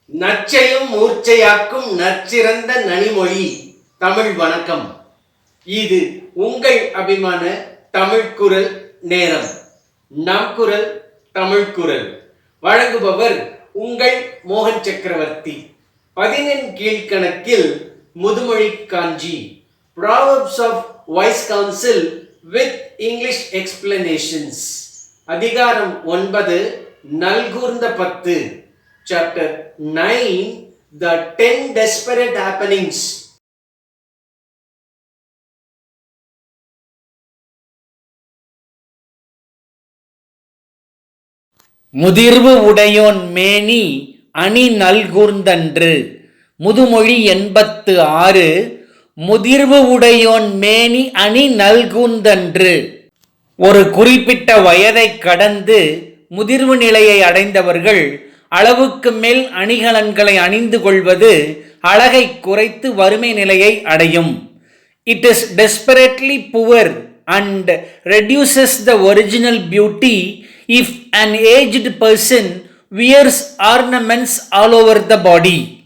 நச்சையும் மூர்ச்சையாக்கும் நற்சிறந்த நனிமொழி தமிழ் வணக்கம். இது உங்கள் அபிமான தமிழ் குரல் நேரம். நம் குரல் தமிழ் குரல் வழங்குபவர் உங்கள் மோகன் சக்கரவர்த்தி. 11 கீழ்கணக்கில் முதுமொழி காஞ்சி, Proverbs of Wise Counsel with English explanations. அதிகாரம் 9, நல்கூர்ந்த 10. Chapter 9, The 10 Desperate Happenings. முதிர்வு உடையோன் மேனி அணி நல்கூர்ந்தன்று. முதுமொழி 86. முதிர்வு உடையோன் மேனி அணி நல்கூர்ந்தன்று. ஒரு குறிப்பிட்ட வயதை கடந்து முதிர்வு நிலையை அடைந்தவர்கள் அளவுக்கு மேல் அணிகலன்களை அணிந்து கொள்வது அழகை குறைத்து வறுமை நிலையை அடையும். It is desperately poor and reduces the original beauty if an aged person wears ornaments all over the body.